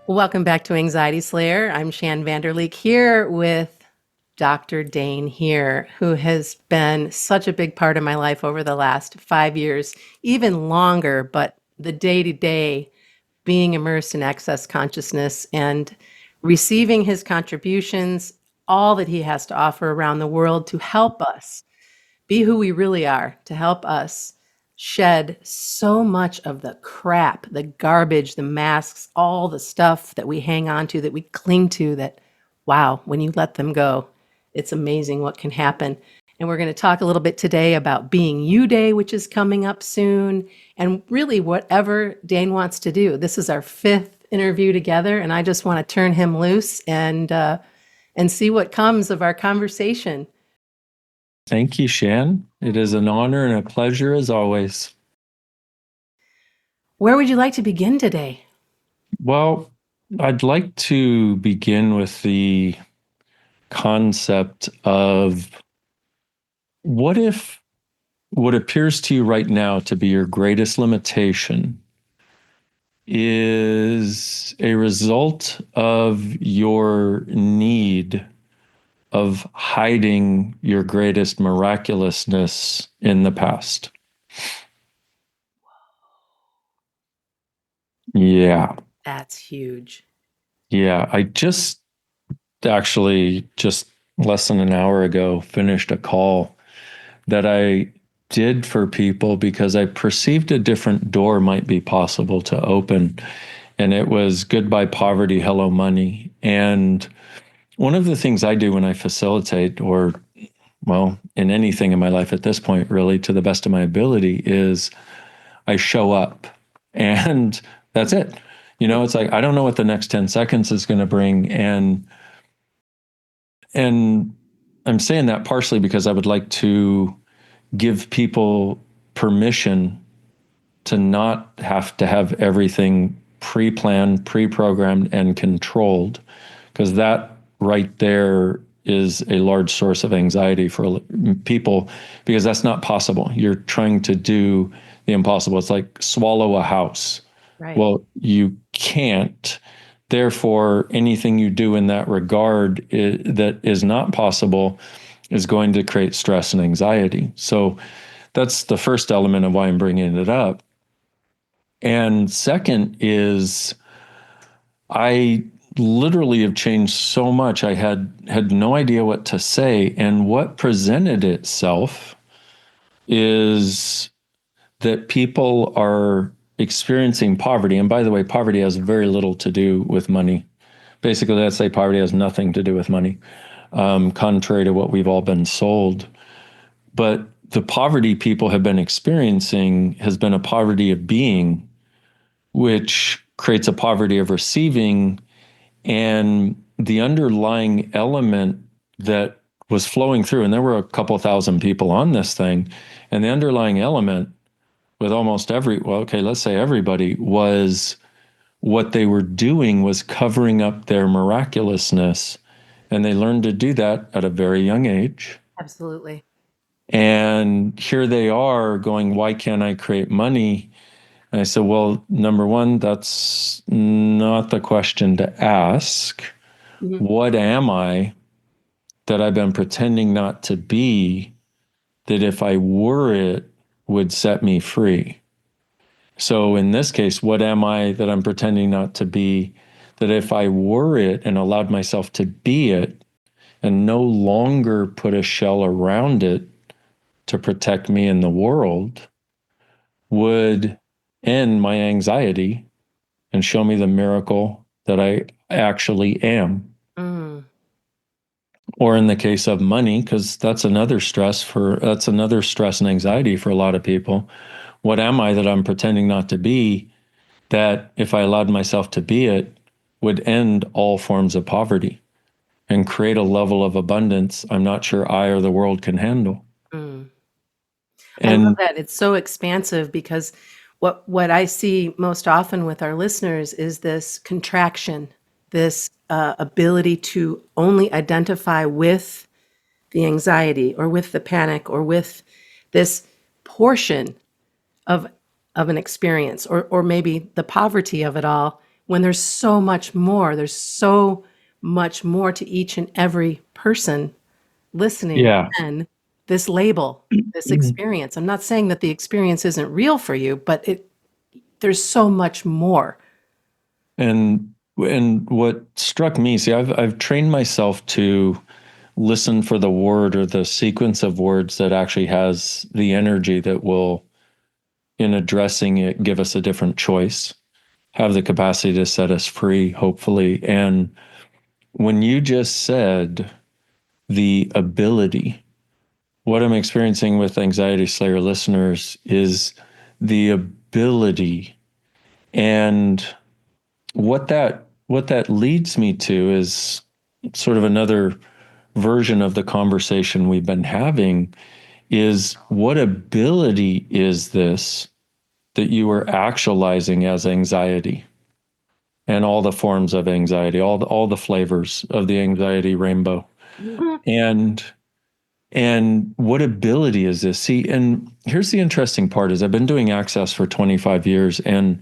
Welcome back to Anxiety Slayer. I'm Shann Vanderleek here with Dr. Dain Heer, who has been such a big part of my life over the last 5 years, even longer, but the day-to-day being immersed in excess consciousness and receiving his contributions, all that he has to offer around the world to help us be who we really are, to help us shed so much of the crap, the garbage, the masks, all the stuff that we hang on to, that we cling to, that, wow, when you let them go, it's amazing what can happen. And we're going to talk a little bit today about Being You Day, which is coming up soon, and really whatever Dain wants to do. This is our fifth interview together, and I just want to turn him loose and see what comes of our conversation. Thank you, Shann. It is an honor and a pleasure as always. Where would you like to begin today? Well, I'd like to begin with the concept of what if what appears to you right now to be your greatest limitation is a result of your need of hiding your greatest miraculousness in the past? Yeah. That's huge. Yeah. I just less than an hour ago finished a call that I did for people because I perceived a different door might be possible to open. And it was goodbye poverty, hello money. And one of the things I do when I facilitate, or well, in anything in my life at this point, really, to the best of my ability, is I show up and that's it. It's like, I don't know what the next 10 seconds is going to bring. And I'm saying that partially because I would like to give people permission to not have to have everything pre-planned, pre-programmed, and controlled, because that right there is a large source of anxiety for people, because that's not possible. You're trying to do the impossible. It's like swallow a house. Right. Well, you can't. Therefore, anything you do in that regard that is not possible is going to create stress and anxiety. So that's the first element of why I'm bringing it up. And second is I literally have changed so much. I had no idea what to say. And what presented itself is that people are experiencing poverty. And by the way, poverty has very little to do with money. Basically, let's say poverty has nothing to do with money, contrary to what we've all been sold. But the poverty people have been experiencing has been a poverty of being, which creates a poverty of receiving. And the underlying element that was flowing through, and there were a couple thousand people on this thing, and the underlying element with almost let's say everybody, was what they were doing was covering up their miraculousness. And they learned to do that at a very young age. Absolutely. And here they are going, why can't I create money? And I said, well, number one, that's not the question to ask. Mm-hmm. What am I that I've been pretending not to be, that if I were it would set me free? So in this case, what am I that I'm pretending not to be, that if I were it and allowed myself to be it and no longer put a shell around it to protect me in the world, would end my anxiety and show me the miracle that I actually am? Mm. Or in the case of money, because that's another stress and anxiety for a lot of people. What am I that I'm pretending not to be, that if I allowed myself to be it, would end all forms of poverty and create a level of abundance I'm not sure I or the world can handle? Mm. I love And that. It's so expansive because what I see most often with our listeners is this contraction, this ability to only identify with the anxiety or with the panic or with this portion of of an experience or maybe the poverty of it all when there's so much more. There's so much more to each and every person listening Yeah. than this label, this experience. I'm not saying that the experience isn't real for you, but there's so much more. And what struck me, see, I've trained myself to listen for the word or the sequence of words that actually has the energy that will, in addressing it, give us a different choice, have the capacity to set us free, hopefully. And when you just said the ability, what I'm experiencing with Anxiety Slayer listeners is the ability. And what that leads me to is sort of another version of the conversation we've been having, is what ability is this that you are actualizing as anxiety and all the forms of anxiety, all the flavors of the anxiety rainbow. Mhm. And what ability is this? See, and here's the interesting part is I've been doing Access for 25 years, and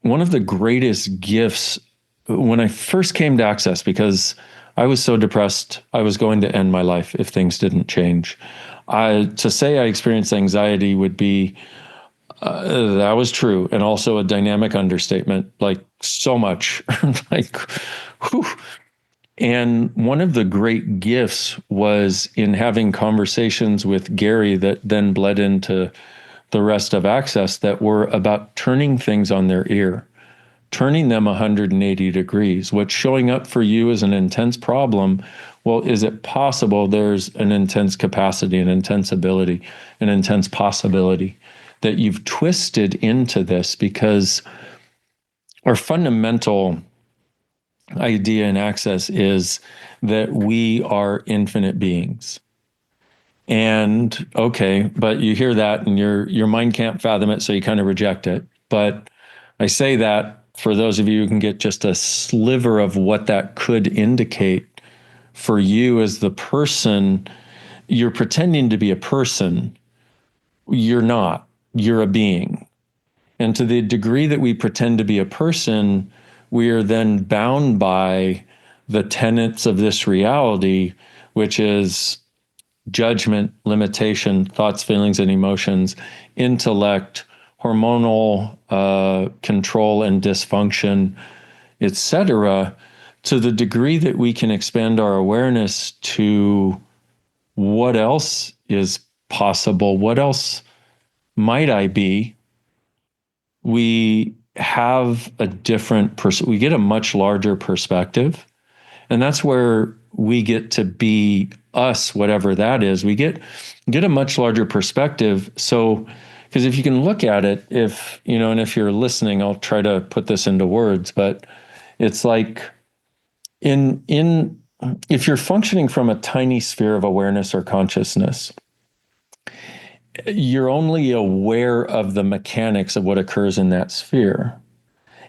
one of the greatest gifts when I first came to Access, because I was so depressed, I was going to end my life if things didn't change. To say I experienced anxiety would be that was true, and also a dynamic understatement, like so much, like, whew. And one of the great gifts was in having conversations with Gary that then bled into the rest of Access that were about turning things on their ear, turning them 180 degrees. What's showing up for you as an intense problem, well, is it possible there's an intense capacity, an intense ability, an intense possibility that you've twisted into this? Because our fundamental idea in Access is that we are infinite beings. And okay, but you hear that and your mind can't fathom it, so you kind of reject it. But I say that for those of you who can get just a sliver of what that could indicate for you as the person. You're pretending to be a person. You're not. You're a being. And to the degree that we pretend to be a person, we are then bound by the tenets of this reality, which is judgment, limitation, thoughts, feelings, and emotions, intellect, hormonal control and dysfunction, etc. To the degree that we can expand our awareness to what else is possible, what else might I be, we have a different we get a much larger perspective. And that's where we get to be us, whatever that is. We get a much larger perspective. So, because if you can look at it, and if you're listening, I'll try to put this into words, but it's like in if you're functioning from a tiny sphere of awareness or consciousness, you're only aware of the mechanics of what occurs in that sphere.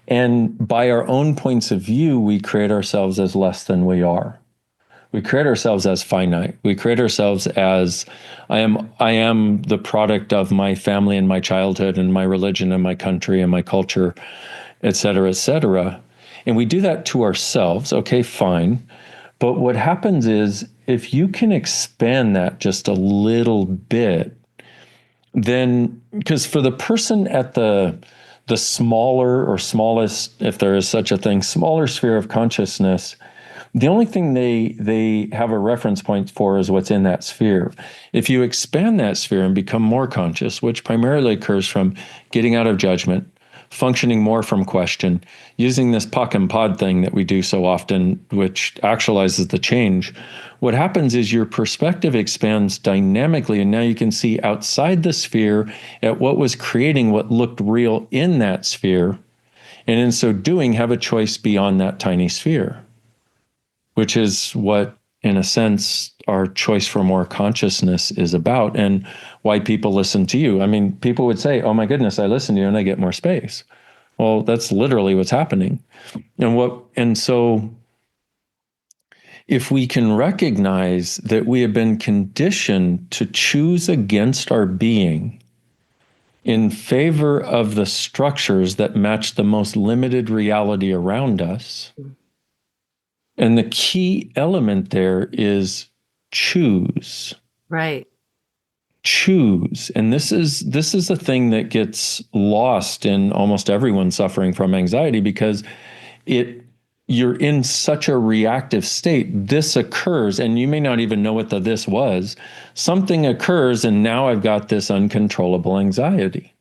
And by our own points of view, we create ourselves as less than we are. We create ourselves as finite. We create ourselves as I am the product of my family and my childhood and my religion and my country and my culture, et cetera, et cetera. And we do that to ourselves. Okay, fine. But what happens is if you can expand that just a little bit, then because for the person at the smaller or smallest, if there is such a thing, smaller sphere of consciousness, the only thing they have a reference point for is what's in that sphere. If you expand that sphere and become more conscious, which primarily occurs from getting out of judgment, functioning more from question, using this POC and POD thing that we do so often, which actualizes the change, what happens is your perspective expands dynamically, and now you can see outside the sphere at what was creating what looked real in that sphere, and in so doing, have a choice beyond that tiny sphere, which is what, in a sense, our choice for more consciousness is about, and why people listen to you. I mean, people would say, oh my goodness, I listen to you and I get more space. Well, that's literally what's happening. And so if we can recognize that we have been conditioned to choose against our being in favor of the structures that match the most limited reality around us. And the key element there is choose. Right. Choose. And this is a thing that gets lost in almost everyone suffering from anxiety, because it you're in such a reactive state. This occurs and you may not even know what the this was. Something occurs and now I've got this uncontrollable anxiety.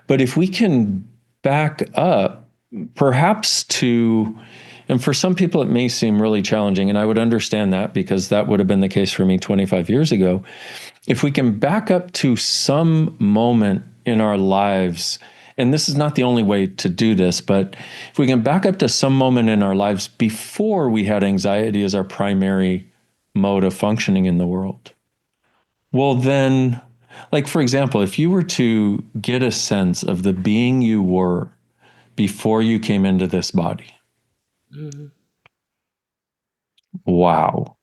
But if we can back up, perhaps to, and for some people it may seem really challenging, and I would understand that because that would have been the case for me 25 years ago. If we can back up to some moment in our lives, and this is not the only way to do this, but if we can back up to some moment in our lives before we had anxiety as our primary mode of functioning in the world, well, then, like, for example, if you were to get a sense of the being you were before you came into this body, Mm-hmm. wow.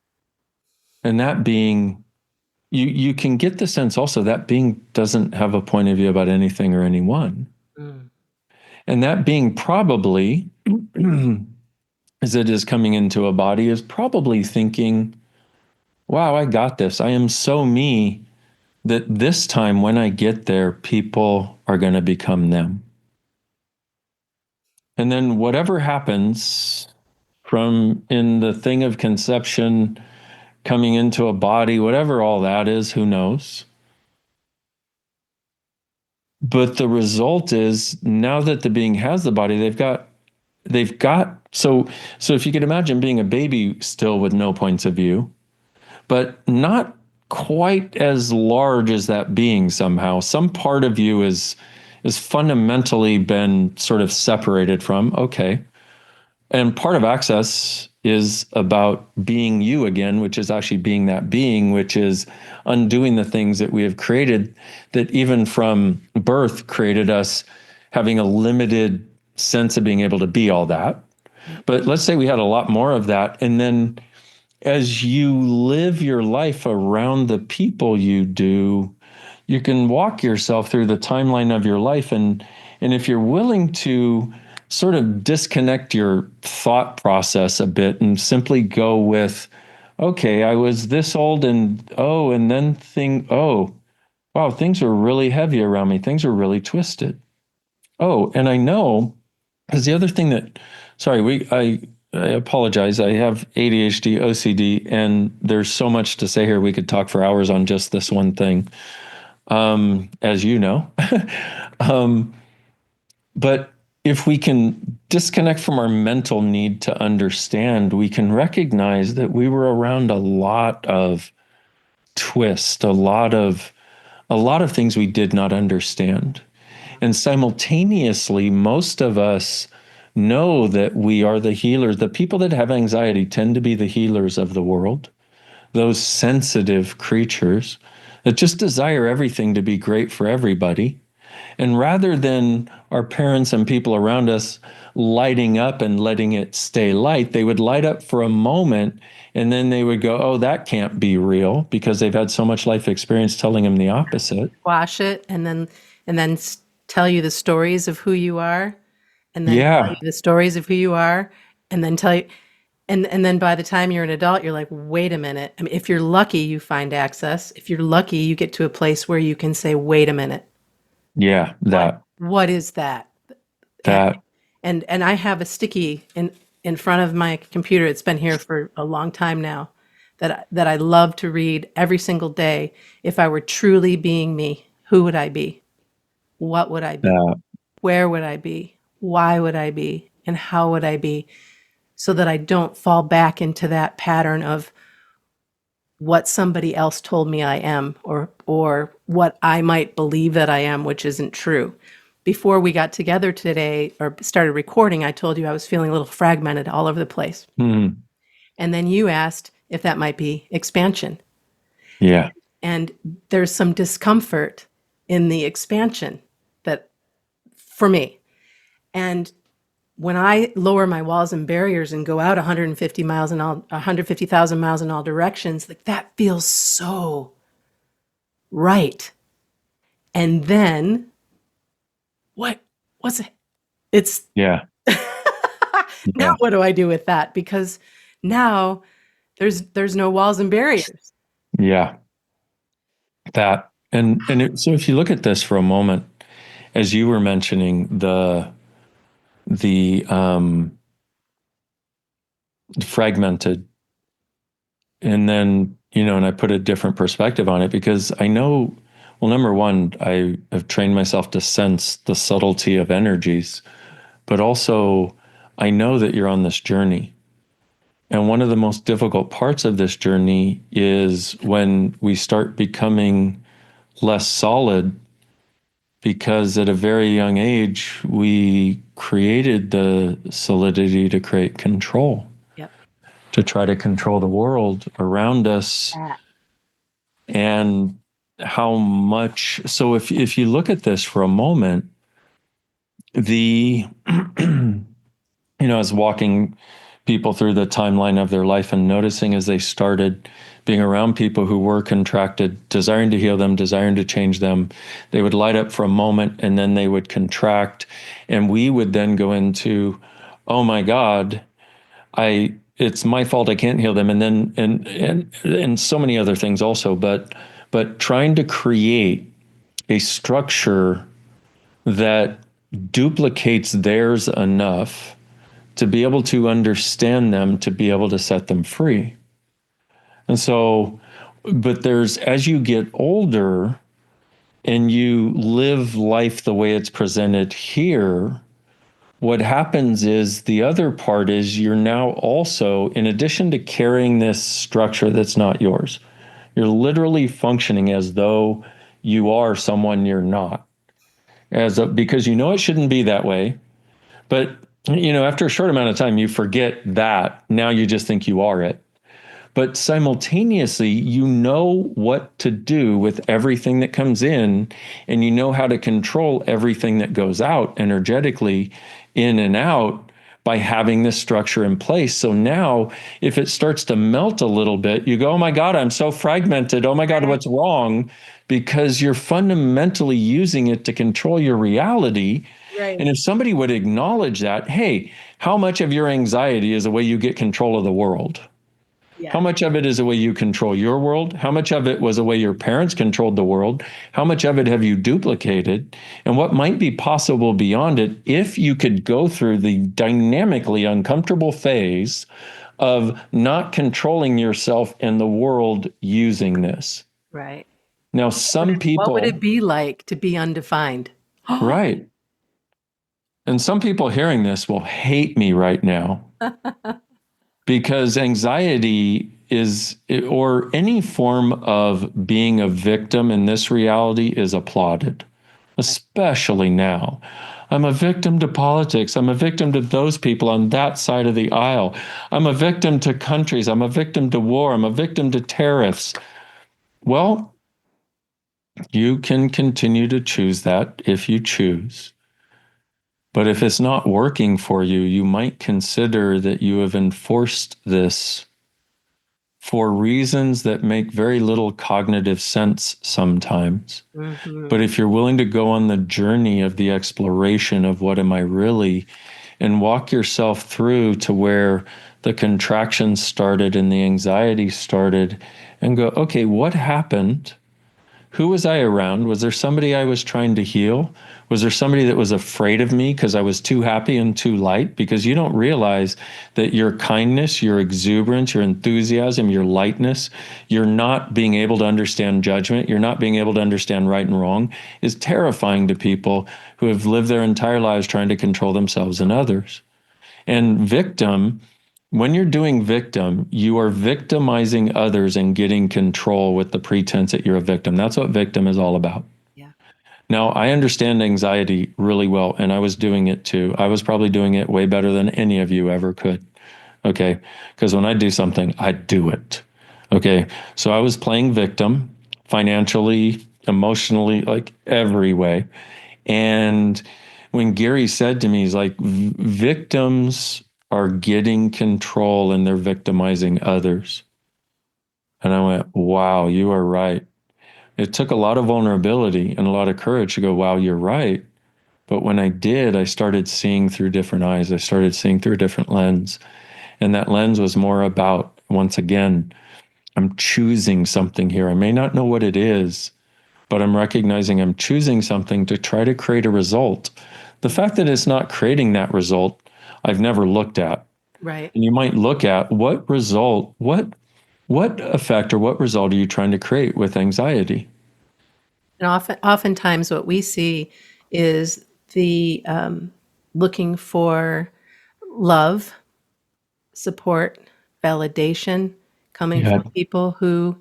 And that being, you can get the sense also that being doesn't have a point of view about anything or anyone. Mm. And that being probably, as it is coming into a body, is probably thinking, wow, I got this. I am so me that this time when I get there, people are going to become them. And then whatever happens from in the thing of conception, coming into a body, whatever all that is, who knows? But the result is now that the being has the body, they've got so if you could imagine being a baby still with no points of view, but not quite as large as that being somehow. Some part of you is fundamentally been sort of separated from, okay. And part of access is about being you again, which is actually being that being, which is undoing the things that we have created that even from birth created us having a limited sense of being able to be all that. But let's say we had a lot more of that. And then as you live your life around the people you do, you can walk yourself through the timeline of your life. And if you're willing to sort of disconnect your thought process a bit and simply go with, okay, I was this old and oh, and then oh, wow, things are really heavy around me. Things are really twisted. Oh, and I know, because the other thing that, sorry, I apologize. I have ADHD, OCD, and there's so much to say here. We could talk for hours on just this one thing, as you know. um, but if we can disconnect from our mental need to understand, we can recognize that we were around a lot of twist, a lot of things we did not understand. And simultaneously, most of us know that we are the healers. The people that have anxiety tend to be the healers of the world, those sensitive creatures that just desire everything to be great for everybody. And rather than our parents and people around us lighting up and letting it stay light, they would light up for a moment and then they would go, oh, that can't be real, because they've had so much life experience telling them the opposite. Wash it and then tell you the stories of who you are, and then tell you Yeah. the stories of who you are, and then tell you, and then by the time you're an adult, you're like, wait a minute. I mean, if you're lucky, you find access. If you're lucky, you get to a place where you can say, wait a minute, Yeah. what is that? And That, and I have a sticky in front of my computer. It's been here for a long time now, that I love to read every single day. If I were truly being me, who would I be? What would I be? that, Where would I be? Why would I be? And how would I be? So that I don't fall back into that pattern of what somebody else told me I am, or what I might believe that I am, which isn't true. Before we got together today or started recording, I told you I was feeling a little fragmented all over the place. hmm, And then you asked if that might be expansion. yeah. And there's some discomfort in the expansion that for me. And when I lower my walls and barriers and go out 150 miles in all 150,000 miles in all directions, like that feels so right. And then what was it? It's Yeah. now Yeah. what do I do with that? Because now there's no walls and barriers. Yeah. That. So if you look at this for a moment, as you were mentioning the fragmented, and then, and I put a different perspective on it because I know, well, number one, I have trained myself to sense the subtlety of energies, but also I know that you're on this journey. And one of the most difficult parts of this journey is when we start becoming less solid, because at a very young age, we created the solidity to create control, Yep. to try to control the world around us. That. And how much, so if you look at this for a moment, the, as walking people through the timeline of their life and noticing as they started being around people who were contracted, desiring to heal them, desiring to change them, they would light up for a moment and then they would contract. And we would then go into, oh my God, it's my fault, I can't heal them. And then, and so many other things also, but trying to create a structure that duplicates theirs enough to be able to understand them, to be able to set them free. And so, but as you get older and you live life the way it's presented here, what happens is the other part is you're now also, in addition to carrying this structure that's not yours, you're literally functioning as though you are someone you're not. Because it shouldn't be that way. But, after a short amount of time, you forget that. Now you just think you are it. But simultaneously, you know what to do with everything that comes in, and you know how to control everything that goes out energetically in and out by having this structure in place. So now, if it starts to melt a little bit, you go, oh my God, I'm so fragmented. Oh my God, what's wrong? Because you're fundamentally using it to control your reality. Right. And if somebody would acknowledge that, hey, how much of your anxiety is the way you get control of the world? How Yeah. much of it is the way you control your world? How much of it was the way your parents controlled the world? How much of it have you duplicated? And what might be possible beyond it if you could go through the dynamically uncomfortable phase of not controlling yourself and the world using this? Right. Now, some What would it people, be like to be undefined? right. And some people hearing this will hate me right now, because anxiety or any form of being a victim in this reality is applauded, especially now. I'm a victim to politics. I'm a victim to those people on that side of the aisle. I'm a victim to countries. I'm a victim to war. I'm a victim to tariffs. Well, you can continue to choose that if you choose. But if it's not working for you, you might consider that you have enforced this for reasons that make very little cognitive sense sometimes. Mm-hmm. But if you're willing to go on the journey of the exploration of what am I really, and walk yourself through to where the contractions started and the anxiety started, and go, okay, what happened? Who was I around? Was there somebody I was trying to heal? Was there somebody that was afraid of me because I was too happy and too light? Because you don't realize that your kindness, your exuberance, your enthusiasm, your lightness, you're not being able to understand judgment, you're not being able to understand right and wrong, is terrifying to people who have lived their entire lives trying to control themselves and others. And victim, when you're doing victim, you are victimizing others and getting control with the pretense that you're a victim. That's what victim is all about. Yeah. Now, I understand anxiety really well, and I was doing it too. I was probably doing it way better than any of you ever could. Okay. Because when I do something, I do it. Okay. So I was playing victim financially, emotionally, like every way. And when Gary said to me, he's like, victims are getting control and they're victimizing others. And I went, wow, you are right. It took a lot of vulnerability and a lot of courage to go, wow, you're right. But when I did, I started seeing through different eyes. I started seeing through a different lens. And that lens was more about, once again, I'm choosing something here. I may not know what it is, but I'm recognizing I'm choosing something to try to create a result. The fact that it's not creating that result, I've never looked at. Right. And you might look at what result, what effect or what result are you trying to create with anxiety? And oftentimes, what we see is the looking for love, support, validation coming Yeah. from people who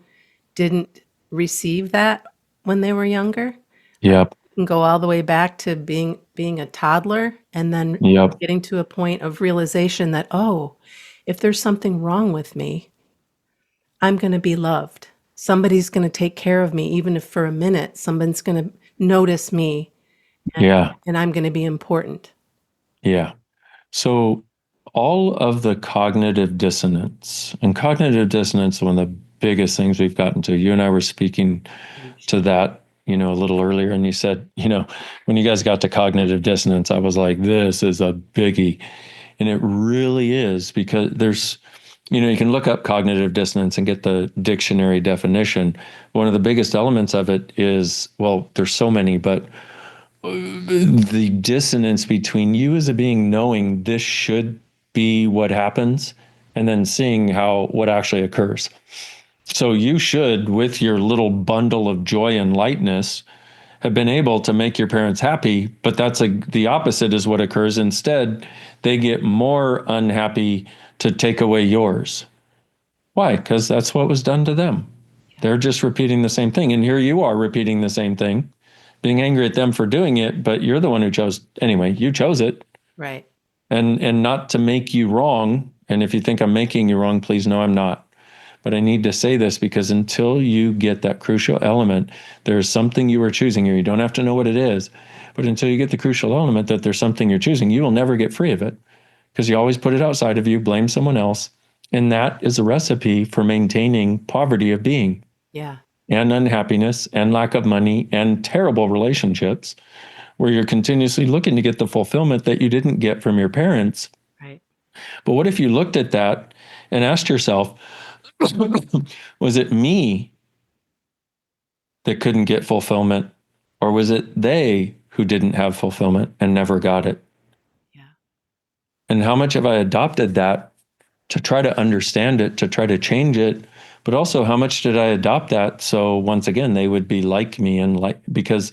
didn't receive that when they were younger. Yep. You can go all the way back to being a toddler and then Yep. getting to a point of realization that, oh, if there's something wrong with me, I'm going to be loved. Somebody's going to take care of me, even if for a minute, someone's going to notice me and, Yeah. and I'm going to be important. Yeah. So all of the cognitive dissonance, and cognitive dissonance, one of the biggest things we've gotten to. You and I were speaking to that, a little earlier, and you said, when you guys got to cognitive dissonance, I was like, this is a biggie. And it really is, because there's, you can look up cognitive dissonance and get the dictionary definition. One of the biggest elements of it is, well, there's so many, but the dissonance between you as a being knowing this should be what happens and then seeing what actually occurs. So you should, with your little bundle of joy and lightness, have been able to make your parents happy, but the opposite is what occurs. Instead, they get more unhappy to take away yours. Why? Because that's what was done to them. They're just repeating the same thing. And here you are repeating the same thing, being angry at them for doing it, but you're the one who chose. Anyway, you chose it. Right. And not to make you wrong. And if you think I'm making you wrong, please know I'm not. But I need to say this, because until you get that crucial element, there's something you are choosing here. You don't have to know what it is, but until you get the crucial element that there's something you're choosing, you will never get free of it, because you always put it outside of you, blame someone else. And that is a recipe for maintaining poverty of being. Yeah. And unhappiness and lack of money and terrible relationships, where you're continuously looking to get the fulfillment that you didn't get from your parents. Right. But what if you looked at that and asked yourself, was it me that couldn't get fulfillment, or was it they who didn't have fulfillment and never got it? Yeah. And how much have I adopted that to try to understand it, to try to change it? But also, how much did I adopt that so once again they would be like me, because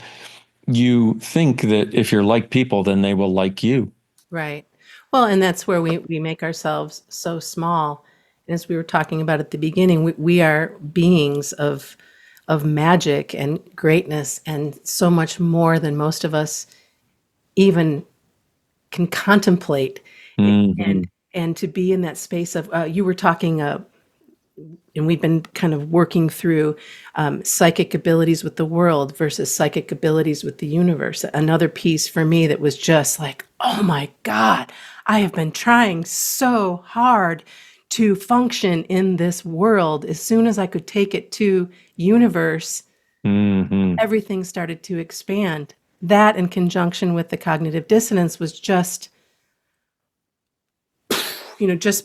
you think that if you're like people, then they will like you. Right. Well, and that's where we make ourselves so small. And as we were talking about at the beginning, we are beings of magic and greatness and so much more than most of us even can contemplate. Mm-hmm. And to be in that space of you were talking and we've been kind of working through psychic abilities with the world versus psychic abilities with the universe. Another piece for me that was just like, oh my God, I have been trying so hard to function in this world. As soon as I could take it to universe, Mm-hmm. everything started to expand. That in conjunction with the cognitive dissonance was just, just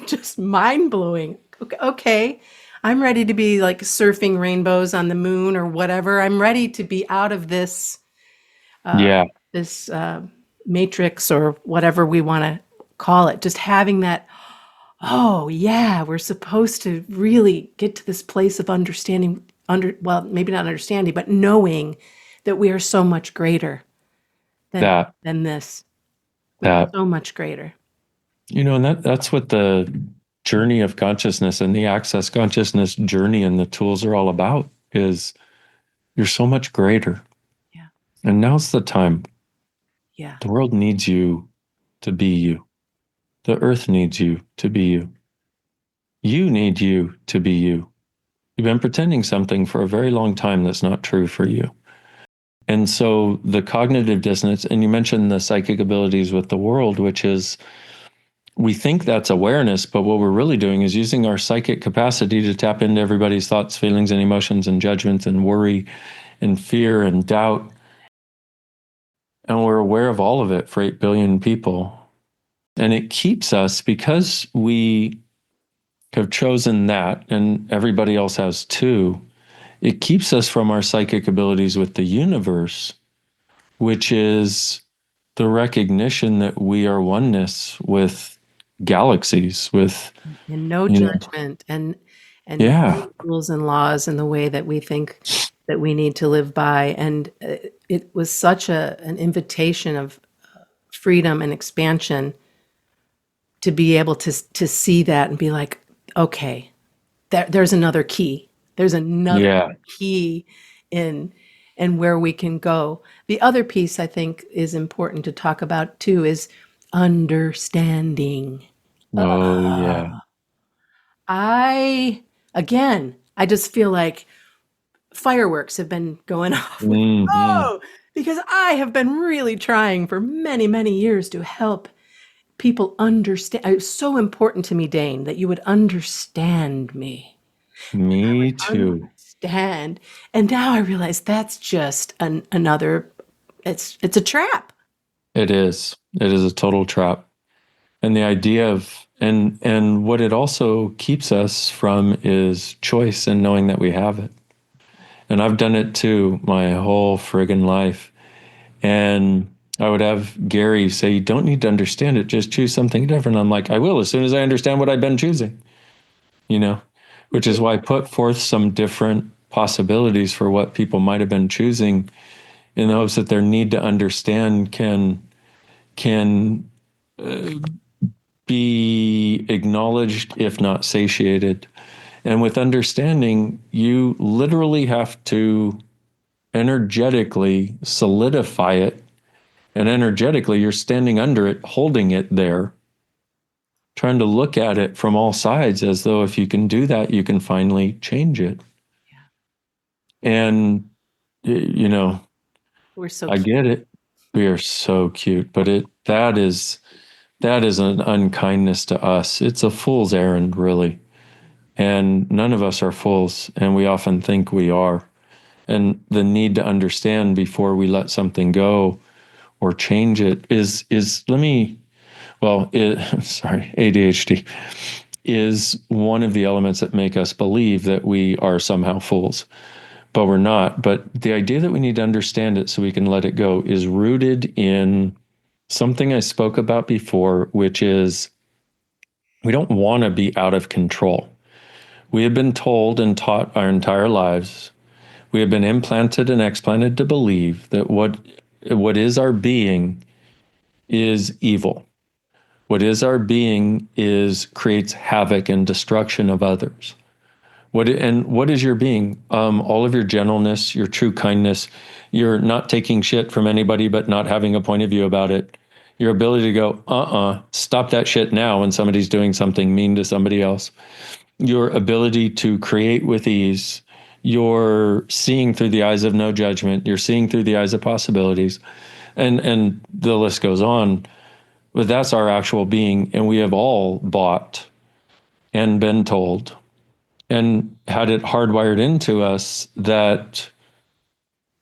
just mind blowing. Okay, I'm ready to be like surfing rainbows on the moon or whatever. I'm ready to be out of this Yeah. this matrix or whatever we want to call it. Just having that. Oh yeah, we're supposed to really get to this place of understanding. Well, maybe not understanding, but knowing that we are so much greater than That, than this. We're that, so much greater. and that's what the journey of consciousness and the access consciousness journey and the tools are all about, is you're so much greater. Yeah. And now's the time. Yeah. The world needs you to be you. The earth needs you to be you. You need you to be you. You've been pretending something for a very long time that's not true for you. And so the cognitive dissonance, and you mentioned the psychic abilities with the world, which is we think that's awareness, but what we're really doing is using our psychic capacity to tap into everybody's thoughts, feelings, and emotions, and judgments, and worry, and fear, and doubt. And we're aware of all of it for 8 billion people. And it keeps us, because we have chosen that, and everybody else has too, it keeps us from our psychic abilities with the universe, which is the recognition that we are oneness with galaxies, with, And no you know, judgment, and yeah, no rules and laws in the way that we think that we need to live by. And it was such an invitation of freedom and expansion to be able to see that and be like, okay, there's another key. There's another yeah, key in and where we can go. The other piece I think is important to talk about too is understanding. oh, yeah. I again, I just feel like fireworks have been going off with Hmm. oh, because I have been really trying for many, many years to help people understand. It's so important to me, Dain, that you would understand me. Me too. Understand. And now I realize that's just another it's a trap. It is. It is a total trap. And the idea of, and what it also keeps us from is choice and knowing that we have it. And I've done it too my whole friggin' life. And I would have Gary say, "You don't need to understand it, just choose something different." I'm like, "I will as soon as I understand what I've been choosing," you know, which is why I put forth some different possibilities for what people might have been choosing in the hopes that their need to understand can be acknowledged, if not satiated. And with understanding, you literally have to energetically solidify it. And energetically, you're standing under it, holding it there, trying to look at it from all sides as though if you can do that, you can finally change it. And, you know, We're so I cute. get it. We are so cute, but that is an unkindness to us. It's a fool's errand, really. And none of us are fools, and we often think we are. And the need to understand before we let something go or change it is let me well it, sorry, ADHD is one of the elements that make us believe that we are somehow fools, but we're not. But the idea that we need to understand it so we can let it go is rooted in something I spoke about before, which is we don't want to be out of control. We have been told and taught our entire lives. We have been implanted and explanted to believe that what is our being is evil. What is our being is creates havoc and destruction of others. What is your being? All of your gentleness, your true kindness, your not taking shit from anybody but not having a point of view about it. Your ability to go, stop that shit now when somebody's doing something mean to somebody else. Your ability to create with ease. You're seeing through the eyes of no judgment. You're seeing through the eyes of possibilities, and the list goes on. But that's our actual being, and we have all bought and been told and had it hardwired into us that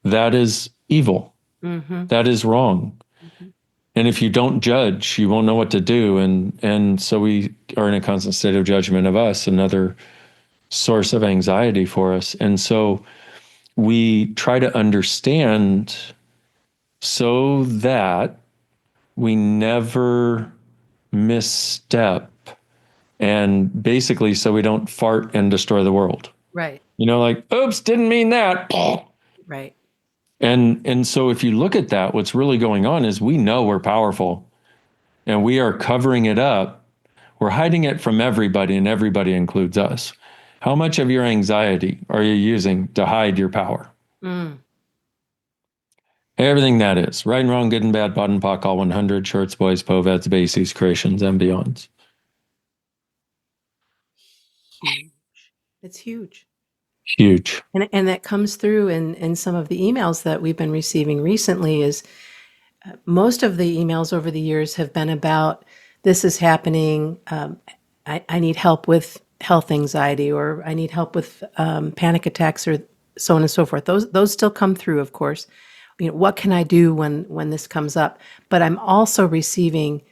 that is evil, Mm-hmm. that is wrong. Mm-hmm. And if you don't judge, you won't know what to do. And so we are in a constant state of judgment of us, another source of anxiety for us. And so we try to understand so that we never misstep, and basically so we don't fart and destroy the world. Right. Like, oops, didn't mean that. Right. And so if you look at that, what's really going on is we know we're powerful and we are covering it up. We're hiding it from everybody, and everybody includes us. How much of your anxiety are you using to hide your power? Mm. Everything that is right and wrong, good and bad, POD and POC, all 100, shorts, boys, poveds, bases, creations, and beyonds. Huge. It's huge. Huge. And that comes through in some of the emails that we've been receiving recently is most of the emails over the years have been about this is happening. I need help with health anxiety, or I need help with panic attacks, or so on and so forth. Those still come through, of course. What can I do when this comes up? But I'm also receiving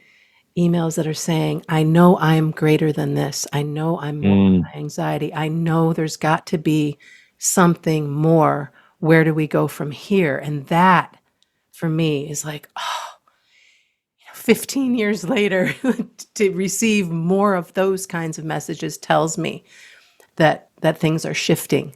emails that are saying, I know I'm greater than this. I know I'm more than Mm, my anxiety. I know there's got to be something more. Where do we go from here? And that, for me, is like, 15 years later, to receive more of those kinds of messages tells me that things are shifting,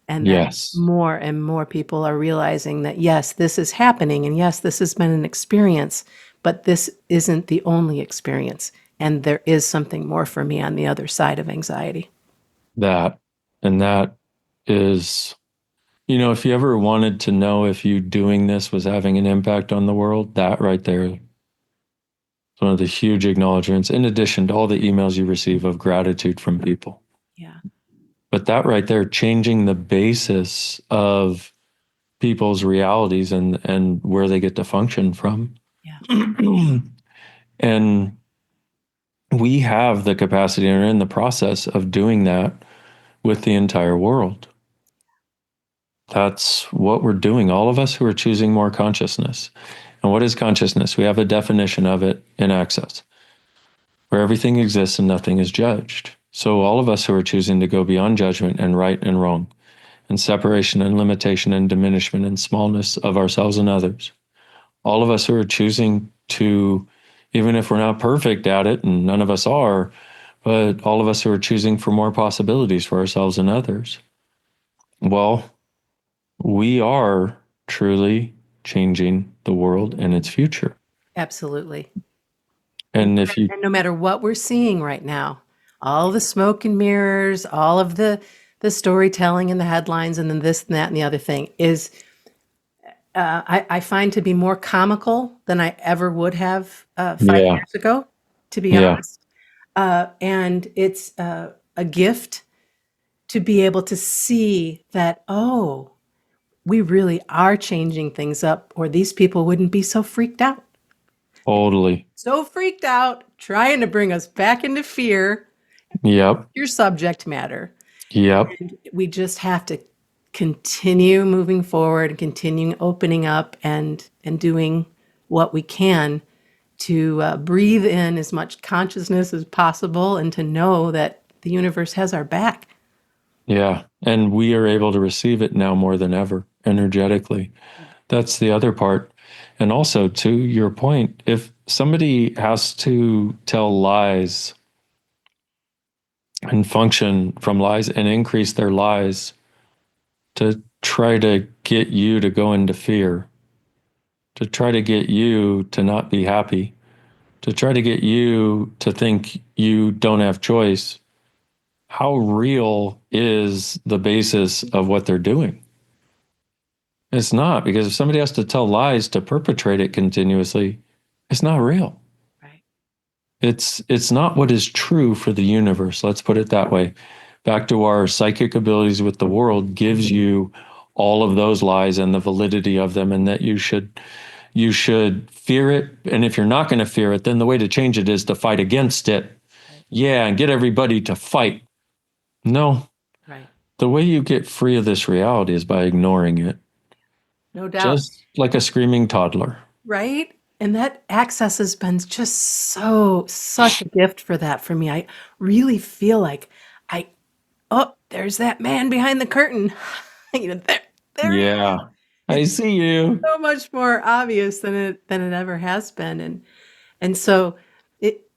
and that yes, more and more people are realizing that, yes, this is happening, and yes, this has been an experience, but this isn't the only experience, and there is something more for me on the other side of anxiety. that. And that is, if you ever wanted to know if you doing this was having an impact on the world, that right there is one of the huge acknowledgments, in addition to all the emails you receive of gratitude from people. Yeah. But that right there, changing the basis of people's realities and where they get to function from. Yeah. And we have the capacity and are in the process of doing that with the entire world. That's what we're doing. All of us who are choosing more consciousness. And what is consciousness? We have a definition of it in Access, where everything exists and nothing is judged. So all of us who are choosing to go beyond judgment and right and wrong, and separation and limitation and diminishment and smallness of ourselves and others, all of us who are choosing to, even if we're not perfect at it, and none of us are, but all of us who are choosing for more possibilities for ourselves and others, well, we are truly changing the world and its future. Absolutely. And, And if you, and no matter what we're seeing right now, all the smoke and mirrors, all of the storytelling and the headlines, and then this and that and the other thing is, I find to be more comical than I ever would have 5 years yeah, ago, to be yeah, honest. And it's a gift to be able to see that, oh, we really are changing things up, or these people wouldn't be so freaked out. totally. So freaked out, trying to bring us back into fear, Yep, your subject matter. yep, We just have to continue moving forward and continue opening up and doing what we can to breathe in as much consciousness as possible, and to know that the universe has our back. yeah. And we are able to receive it now more than ever energetically. That's the other part. And also, to your point, if somebody has to tell lies and function from lies and increase their lies to try to get you to go into fear, to try to get you to not be happy, to try to get you to think you don't have choice, how real is the basis of what they're doing? It's not, because if somebody has to tell lies to perpetrate it continuously, it's not real. Right. It's not what is true for the universe. Let's put it that way. Back to our psychic abilities with the world gives you all of those lies and the validity of them, and that you should fear it. And if you're not going to fear it, then the way to change it is to fight against it. Right. Yeah, and get everybody to fight. No, Right. the way you get free of this reality is by ignoring it, No doubt. just like a screaming toddler. Right? And that access has been just such a gift for that for me. I really feel like I, oh, there's that man behind the curtain. There he is. Yeah, I It's see you. so much more obvious than it ever has been. And so it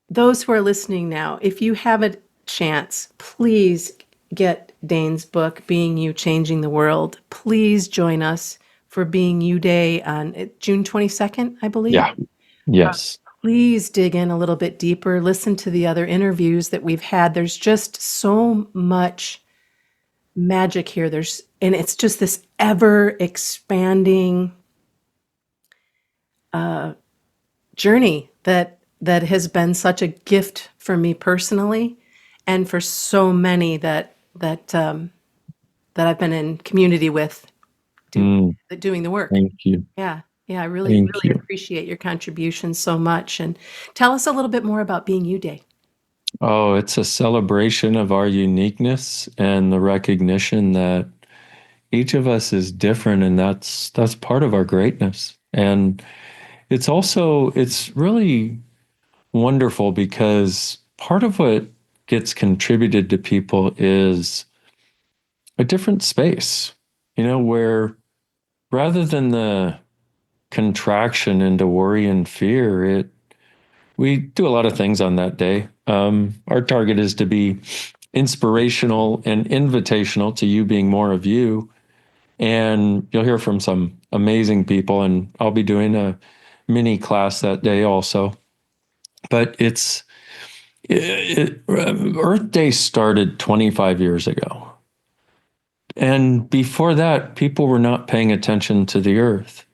those who are listening now, if you have a chance, please get Dane's book, Being You, Changing the World. Please join us for Being You Day on June 22nd, I believe. Yeah. Yes. Please dig in a little bit deeper. Listen to the other interviews that we've had. There's just so much magic here. And it's just this ever expanding journey that has been such a gift for me personally, and for so many that I've been in community with, do, Mm, doing the work. thank you. Yeah. Yeah, I really, Thank really you. appreciate your contribution so much. And tell us a little bit more about Being You Day. Oh, it's a celebration of our uniqueness and the recognition that each of us is different, and that's part of our greatness. And it's really wonderful because part of what gets contributed to people is a different space, where rather than the contraction into worry and fear, we do a lot of things on that day. Our target is to be inspirational and invitational to you being more of you. And you'll hear from some amazing people, and I'll be doing a mini class that day also. But Earth Day started 25 years ago. And before that, people were not paying attention to the earth.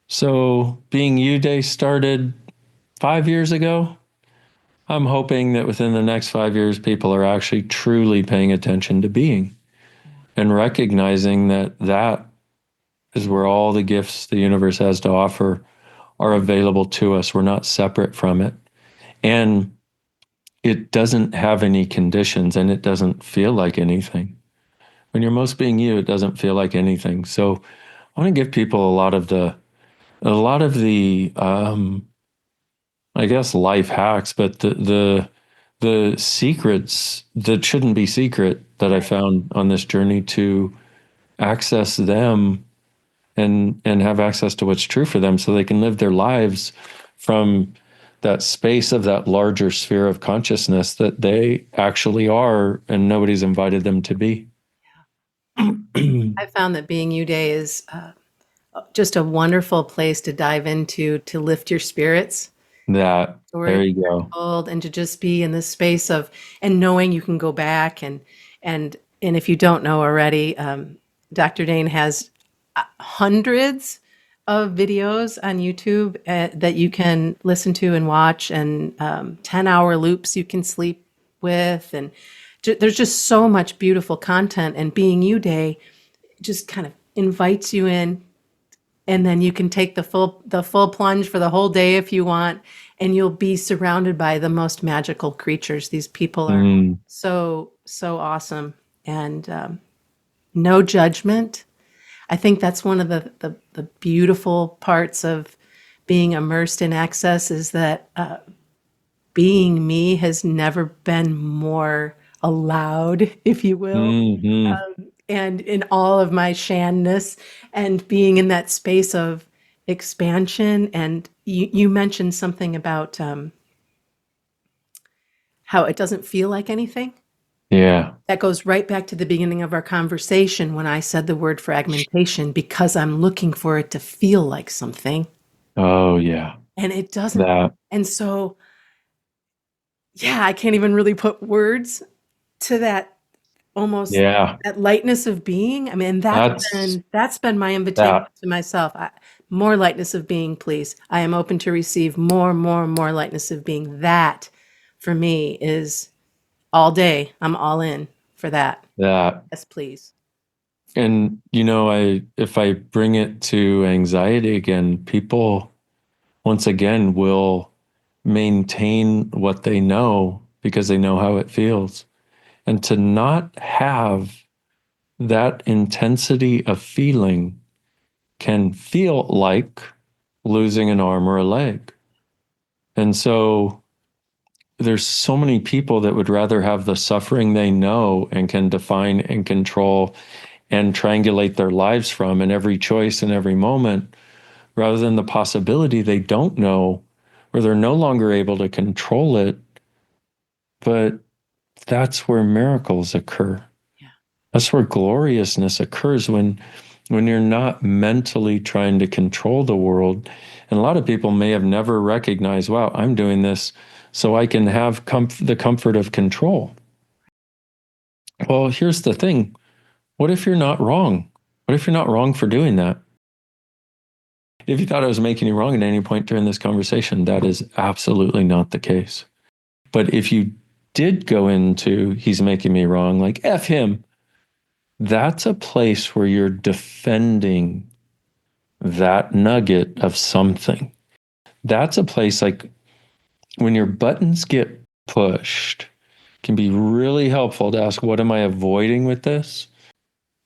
So Being You Day started 5 years ago. I'm hoping that within the next 5 years, people are actually truly paying attention to being and recognizing that that is where all the gifts the universe has to offer are available to us. We're not separate from it. And it doesn't have any conditions, and it doesn't feel like anything. When you're most being you, it doesn't feel like anything. So I want to give people a lot of the I guess life hacks, but the secrets that shouldn't be secret that I Right. found on this journey to access them and have access to what's true for them so they can live their lives from that space of that larger sphere of consciousness that they actually are and nobody's invited them to be. I found that Being You Day is just a wonderful place to dive into to lift your spirits, That, stories there you go. told, and to just be in this space of and knowing you can go back and if you don't know already, Dr. Dain has hundreds of videos on YouTube that you can listen to and watch, and 10-hour loops you can sleep with, and there's just so much beautiful content. And Being You Day just kind of invites you in, and then you can take the full plunge for the whole day if you want, and you'll be surrounded by the most magical creatures. These people are Mm, so awesome, and no judgment. I think that's one of the beautiful parts of being immersed in access is that being me has never been more allowed, if you will, hmm and in all of my Shanness and being in that space of expansion. And you mentioned something about how it doesn't feel like anything. Yeah. That goes right back to the beginning of our conversation when I said the word fragmentation, because I'm looking for it to feel like something Oh, yeah. and it doesn't. That, And so, yeah, I can't even really put words to that, almost yeah. that lightness of being. I mean, That's that's been my invitation that. to myself. More lightness of being, please. I am open to receive more lightness of being. That for me is all day. I'm all in for that. That. Yes, please. And if I bring it to anxiety again, people once again will maintain what they know because they know how it feels. And to not have that intensity of feeling can feel like losing an arm or a leg. And so there's so many people that would rather have the suffering they know and can define and control and triangulate their lives from in every choice and every moment, rather than the possibility they don't know or they're no longer able to control it. But that's where miracles occur. Yeah. That's where gloriousness occurs when you're not mentally trying to control the world. And a lot of people may have never recognized, wow, I'm doing this so I can have the comfort of control. Well, here's the thing. What if you're not wrong? What if you're not wrong for doing that? If you thought I was making you wrong at any point during this conversation, that is absolutely not the case. But if you did go into, he's making me wrong, like F him, that's a place where you're defending that nugget of something. That's a place like when your buttons get pushed, can be really helpful to ask, what am I avoiding with this?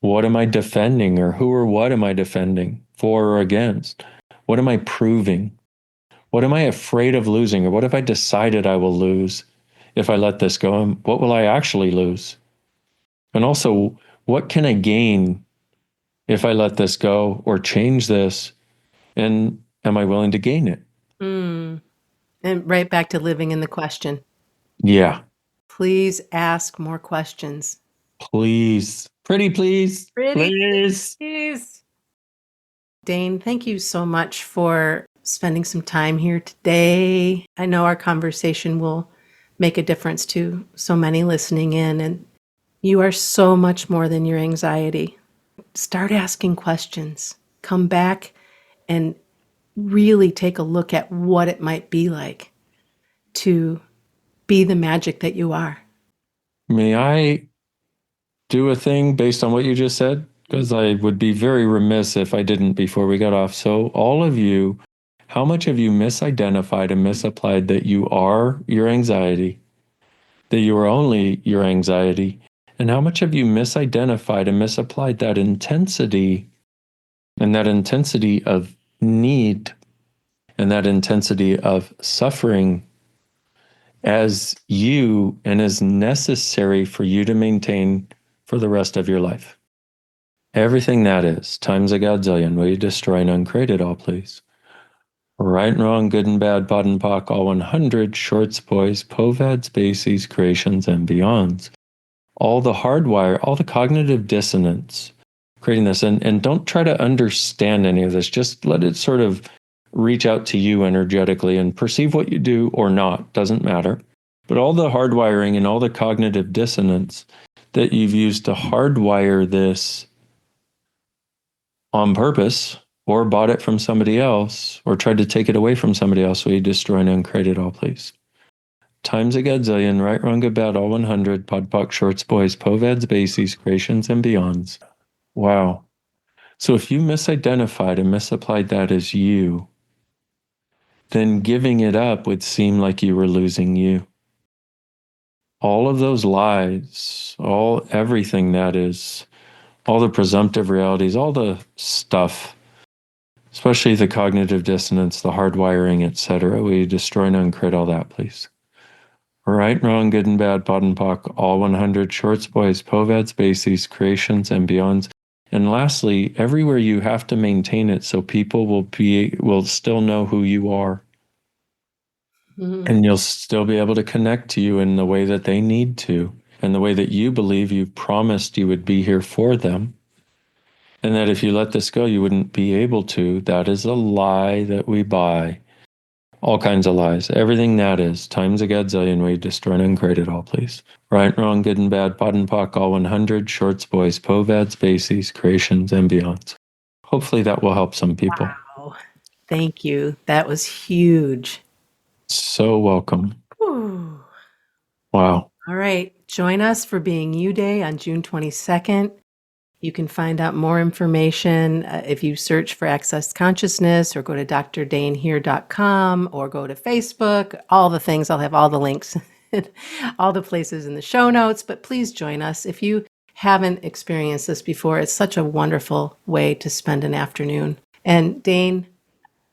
What am I defending, or who or what am I defending, for or against? What am I proving? What am I afraid of losing? Or what if I decided I will lose if I let this go? And what will I actually lose? And also, what can I gain if I let this go or change this? And am I willing to gain it? Mm. And right back to living in the question. Yeah. Please ask more questions. Please. Pretty please. Pretty Please. please. Dain, thank you so much for spending some time here today. I know our conversation will make a difference to so many listening in, and you are so much more than your anxiety. Start asking questions. Come back and really take a look at what it might be like to be the magic that you are. May I do a thing based on what you just said? Because I would be very remiss if I didn't before we got off. So, all of you, how much have you misidentified and misapplied that you are your anxiety, that you are only your anxiety? And how much have you misidentified and misapplied that intensity and that intensity of need and that intensity of suffering as you and as necessary for you to maintain for the rest of your life? Everything that is, times a godzillion, will you destroy and uncreate it all, please? Right and wrong, good and bad, pod and pock, all 100, shorts, boys, povads, bases, creations, and beyonds. All the hardwire, all the cognitive dissonance, creating this. And don't try to understand any of this. Just let it sort of reach out to you energetically and perceive what you do or not, doesn't matter. But all the hardwiring and all the cognitive dissonance that you've used to hardwire this on purpose, or bought it from somebody else, or tried to take it away from somebody else, will you destroy and uncreate it all, please? Times a godzillion, right, wrong, good, bad, all 100, podpoc, shorts, boys, povads, bases, creations, and beyonds. Wow. So if you misidentified and misapplied that as you, then giving it up would seem like you were losing you. All of those lies, everything that is, all the presumptive realities, all the stuff, especially the cognitive dissonance, the hardwiring, etc. We destroy and uncreate all that, please. Right, wrong, good and bad, pod and pock, all 100, shorts, boys, povads, bases, creations, and beyonds. And lastly, everywhere you have to maintain it so people will still know who you are. Mm-hmm. And you'll still be able to connect to you in the way that they need to, and the way that you believe you've promised you would be here for them. And that if you let this go, you wouldn't be able to. That is a lie that we buy. All kinds of lies. Everything that is, times a godzillion, we destroy and uncreate it all, please. Right, wrong, good and bad, pod and pock, all 100, shorts, boys, povads, bases, creations, and beyonds. Hopefully that will help some people. Wow. Thank you. That was huge. So welcome. Whew. Wow. All right. Join us for Being You Day on June 22nd. You can find out more information if you search for Access Consciousness, or go to drdainheer.com, or go to Facebook, all the things. I'll have all the links, all the places in the show notes. But please join us. If you haven't experienced this before, it's such a wonderful way to spend an afternoon. And Dain,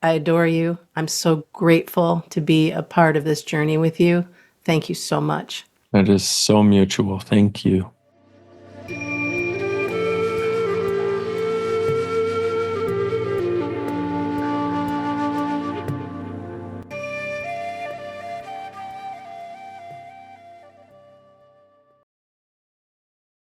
I adore you. I'm so grateful to be a part of this journey with you. Thank you so much. That is so mutual. Thank you.